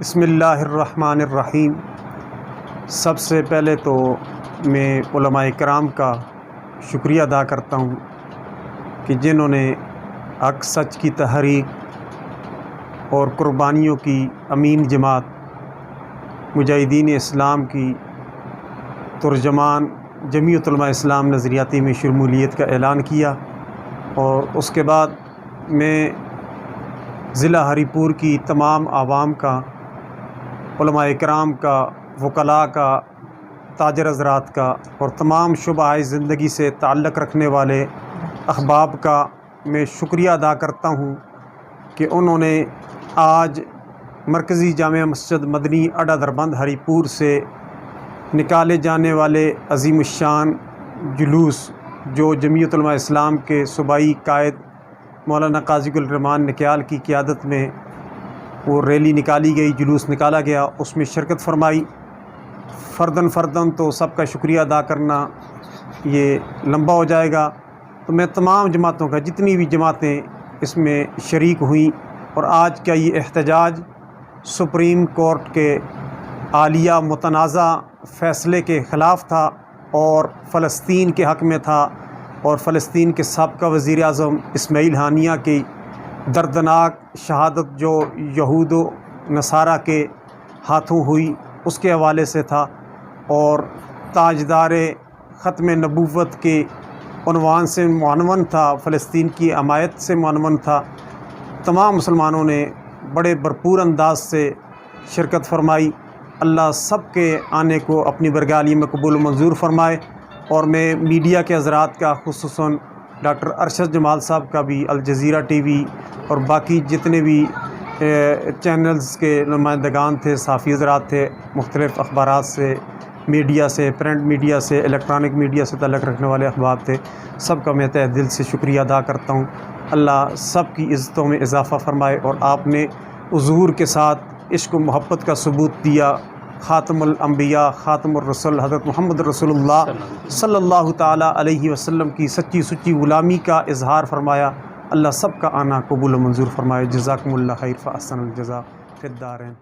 بسم اللہ الرحمن الرحیم۔ سب سے پہلے تو میں علماء کرام کا شکریہ ادا کرتا ہوں کہ جنہوں نے حق سچ کی تحریک اور قربانیوں کی امین جماعت مجاہدین اسلام کی ترجمان جمعیت علماء اسلام نظریاتی میں شمولیت کا اعلان کیا، اور اس کے بعد میں ضلع ہری پور کی تمام عوام کا، علماء کرام کا، وکلاء کا، تاجر حضرات کا اور تمام شعبہ زندگی سے تعلق رکھنے والے احباب کا میں شکریہ ادا کرتا ہوں کہ انہوں نے آج مرکزی جامع مسجد مدنی اڈا دربند ہری پور سے نکالے جانے والے عظیم الشان جلوس، جو جمعیت علماء اسلام کے صوبائی قائد مولانا قاضی گل الرحمان نکیال کی قیادت میں وہ ریلی نکالی گئی، جلوس نکالا گیا، اس میں شرکت فرمائی۔ فرداً تو سب کا شکریہ ادا کرنا یہ لمبا ہو جائے گا، تو میں تمام جماعتوں کا، جتنی بھی جماعتیں اس میں شریک ہوئیں، اور آج کا یہ احتجاج سپریم کورٹ کے عالیہ متنازع فیصلے کے خلاف تھا اور فلسطین کے حق میں تھا، اور فلسطین کے سابقہ وزیر اعظم اسماعیل ہانیہ کی دردناک شہادت جو یہود و نصارہ کے ہاتھوں ہوئی اس کے حوالے سے تھا، اور تاجدار ختم نبوت کے عنوان سے معنون تھا، فلسطین کی حمایت سے معنون تھا۔ تمام مسلمانوں نے بڑے بھرپور انداز سے شرکت فرمائی۔ اللہ سب کے آنے کو اپنی برگالی میں قبول و منظور فرمائے، اور میں میڈیا کے حضرات کا، خصوصاً ڈاکٹر ارشد جمال صاحب کا بھی، الجزیرہ ٹی وی اور باقی جتنے بھی چینلز کے نمائندگان تھے، صحافی حضرات تھے، مختلف اخبارات سے، میڈیا سے، پرنٹ میڈیا سے، الیکٹرانک میڈیا سے تعلق رکھنے والے احباب تھے، سب کا میں تہ دل سے شکریہ ادا کرتا ہوں۔ اللہ سب کی عزتوں میں اضافہ فرمائے، اور آپ نے حضور کے ساتھ عشق و محبت کا ثبوت دیا۔ خاتم الانبیاء، خاتم الرسل حضرت محمد رسول اللہ صلی اللہ تعالیٰ علیہ وسلم کی سچی غلامی کا اظہار فرمایا۔ اللہ سب کا آنا قبول و منظور فرمائے۔ جزاکم اللہ خیر، فاحسن الجزاء فی الدارین۔